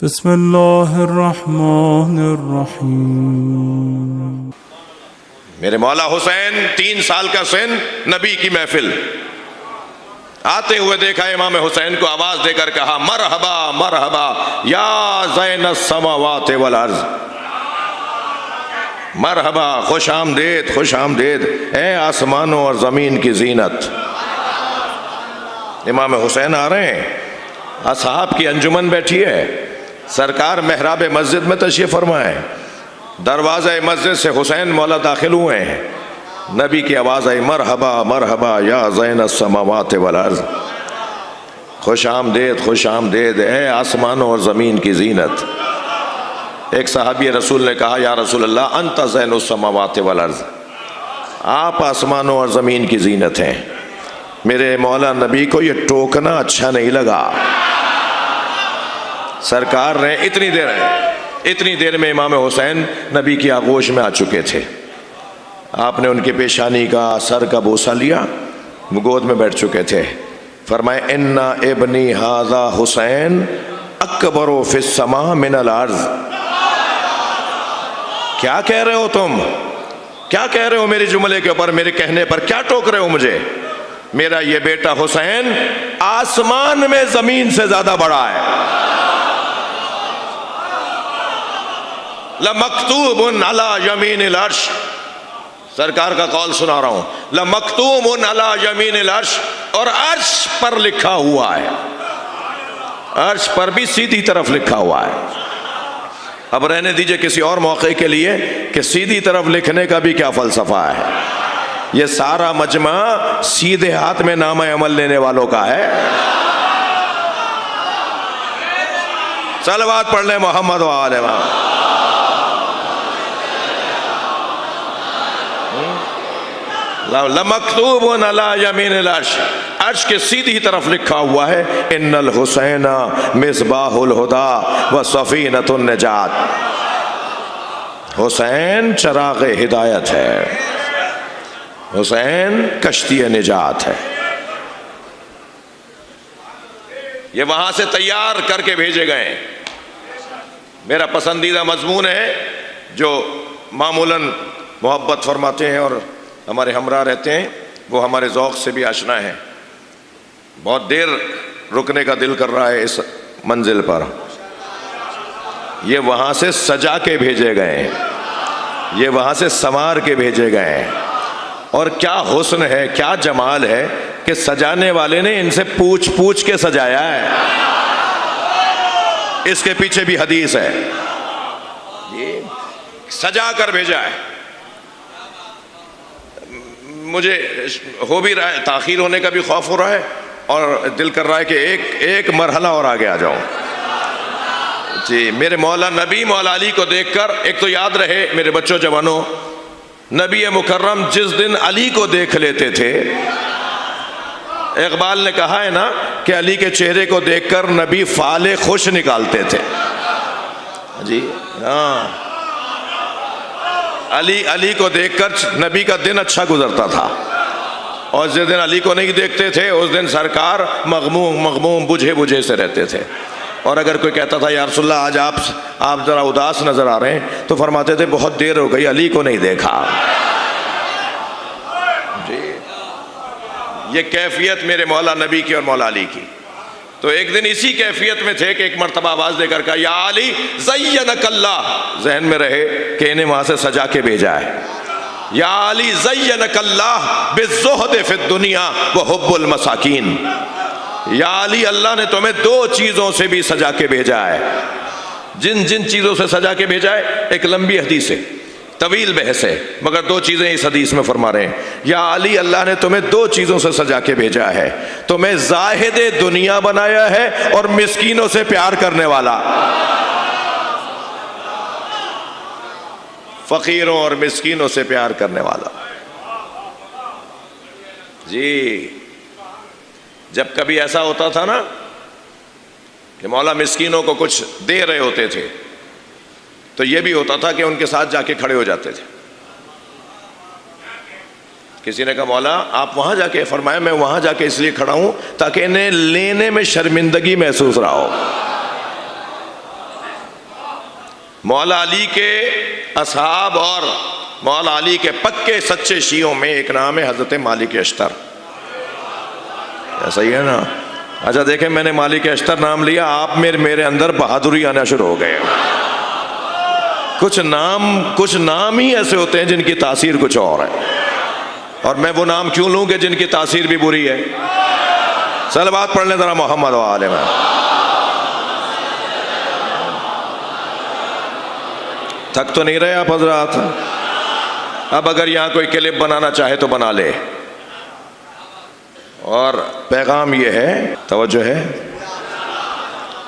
बिस्मिल्लाहिर्रहमानिर्रहीम। मेरे मौला हुसैन 3 साल का सिन, नबी की महफिल आते हुए देखा। इमाम हुसैन को आवाज देकर कहा, मरहबा मरहबा या ज़ैनस समावात वल अर्ज़, मरहबा, खुश आमदेद, खुश आमदेद ए आसमानों और ज़मीन की जीनत। इमाम हुसैन आ रहे हैं, असहाब की अंजुमन बैठी है, सरकार मेहराब मस्जिद में तशरीफ़ फरमाए, दरवाज़ा मस्जिद से हुसैन मौला दाखिल हुए हैं। नबी की आवाज़ आई, मरहबा मरहबा या ज़ैनस समावात वल अर्ज़, खुश आमदेद, खुश आमदेद ए आसमानों और ज़मीन की जीनत। एक सहाबी रसूल ने कहा, या रसूल अल्लाह, अंत ज़ैनुस समावात वल अर्ज़, आप आसमानों और ज़मीन की जीनत हैं। मेरे मौला नबी को ये टोकना अच्छा नहीं लगा। सरकार ने इतनी देर में इमाम हुसैन नबी की आगोश में आ चुके थे। आपने उनकी पेशानी का, सर का बोसा लिया, गोद में बैठ चुके थे। फरमाए, इन्ना इब्नी हाज़ा हुसैन अकबरो फिस्समा मिनल अर्ज़। क्या कह रहे हो तुम, क्या कह रहे हो मेरे जुमले के ऊपर, मेरे कहने पर क्या टोक रहे हो मुझे? मेरा ये बेटा हुसैन आसमान में जमीन से ज्यादा बड़ा है। लमक्तूबुन अला यमीनिल अर्श, सरकार का कौल सुना रहा हूं, लमक्तूबुन अला यमीनिल अर्श, और अर्श पर लिखा हुआ है, अर्श पर भी सीधी तरफ लिखा हुआ है। अब रहने दीजिए किसी और मौके के लिए कि सीधी तरफ लिखने का भी क्या फलसफा है। ये सारा मजमा सीधे हाथ में नामा अमल लेने वालों का है। सलवात पढ़ ले मोहम्मद व आले मोहम्मद। लमक्तूबुन अला यमीनिल अर्श, अर्श के सीधी तरफ लिखा हुआ है, इन्नल हुसैना मिसबाहुल हुदा व सफीनतुन निजात। हुसैन चराग़ हिदायत है, हुसैन कश्ती निजात है। ये वहां से तैयार करके भेजे गए। मेरा पसंदीदा मजमून है जो मामूलन मोहब्बत फरमाते हैं और हमारे हमरा रहते हैं, वो हमारे ज़ौक़ से भी आशना है। बहुत देर रुकने का दिल कर रहा है इस मंजिल पर। ये वहाँ से सजा के भेजे गए हैं, ये वहाँ से संवार के भेजे गए हैं। और क्या हुस्न है, क्या जमाल है कि सजाने वाले ने इनसे पूछ पूछ के सजाया है। इसके पीछे भी हदीस है, ये सजा कर भेजा है। मुझे हो भी रहा है, ताखीर होने का भी खौफ हो रहा है और दिल कर रहा है कि एक मरहला और आगे आ जाऊं। जी, मेरे मौला नबी मौला अली को देखकर, एक तो याद रहे मेरे बच्चों जवानों, नबी मुकर्रम जिस दिन अली को देख लेते थे, इकबाल ने कहा है ना कि अली के चेहरे को देखकर नबी फाले खुश निकालते थे। जी हाँ, अली को देखकर नबी का दिन अच्छा गुजरता था। और जिस दिन अली को नहीं देखते थे उस दिन सरकार मगमूम बुझे बुझे से रहते थे। और अगर कोई कहता था, या रसूलल्लाह आज आप जरा उदास नजर आ रहे हैं, तो फरमाते थे बहुत देर हो गई, अली को नहीं देखा। जी, ये कैफियत मेरे मौला नबी की और मौला अली की। तो एक दिन इसी कैफियत में थे कि एक मरतबा आवाज देकर कहा, या अली ज़य्यनकल्लाह, जहन में रहे कि इन्हें वहां से सजा के भेजा है। या अली ज़य्यनकल्लाह बिज़ुहद फिद दुनिया व हुब्बुल मसाकीन। या अली, अल्लाह ने तुम्हें 2 चीजों से भी सजा के भेजा है। जिन जिन चीजों से सजा के भेजा है, एक लंबी हदीस है, तवील बहस है, मगर 2 चीजें इस हदीस में फरमा रहे हैं। या अली, अल्लाह ने तुम्हें 2 चीजों से सजा के भेजा है, तुम्हें जाहिद दुनिया बनाया है और मिस्कीनों से प्यार करने वाला। फकीरों और मिस्कीनों से प्यार करने वाला। जी, जब कभी ऐसा होता था ना कि मौला मिस्कीनों को कुछ दे रहे होते थे, तो यह भी होता था कि उनके साथ जाके खड़े हो जाते थे। किसी ने कहा, मौला आप वहां जाके, फरमाया मैं वहां जाके इसलिए खड़ा हूं ताकि इन्हें लेने में शर्मिंदगी महसूस रहा हो। मौला अली के असहाब और मौला अली के पक्के सच्चे शियों में एक नाम है हजरत मालिक अश्तर। ऐसा ही है ना? अच्छा देखें, मैंने मालिक अश्तर नाम लिया, आप मेरे अंदर बहादुरी आना शुरू हो गए। कुछ नाम ही ऐसे होते हैं जिनकी तासीर कुछ और है, और मैं वो नाम क्यों लूं कि जिनकी तासीर भी बुरी है। सलवात पढ़ लें जरा मोहम्मद व आले में। थक तो नहीं रहे आप हजरात? अब अगर यहाँ कोई क्लिप बनाना चाहे तो बना ले। और पैगाम ये है, तवज्जो है,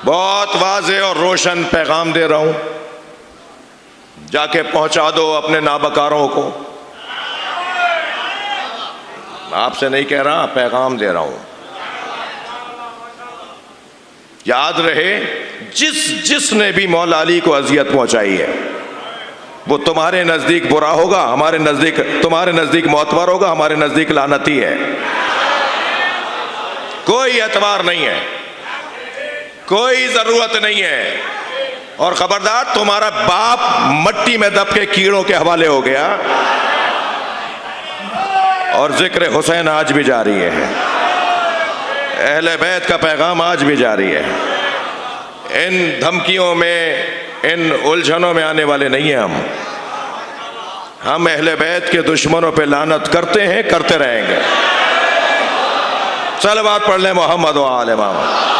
बहुत वाज़ेह और रोशन पैगाम दे रहा हूं, जाके पहुंचा दो अपने नाबकारों को। आपसे नहीं कह रहा, पैगाम दे रहा हूं। याद रहे, जिसने भी मौला अली को अजियत पहुंचाई है वो तुम्हारे नजदीक बुरा होगा, तुम्हारे नजदीक मोतबर होगा, हमारे नजदीक लानती है। कोई एतबार नहीं है, कोई जरूरत नहीं है। और खबरदार, तुम्हारा बाप मट्टी में दब के कीड़ों के हवाले हो गया। और जिक्र हुसैन आज भी जारी है, अहले बैत का पैगाम आज भी जारी है। इन धमकियों में, इन उलझनों में आने वाले नहीं हैं हम अहले बैत के दुश्मनों पे लानत करते हैं, करते रहेंगे। सलवात पढ़ लें मोहम्मद व आले मोहम्मद।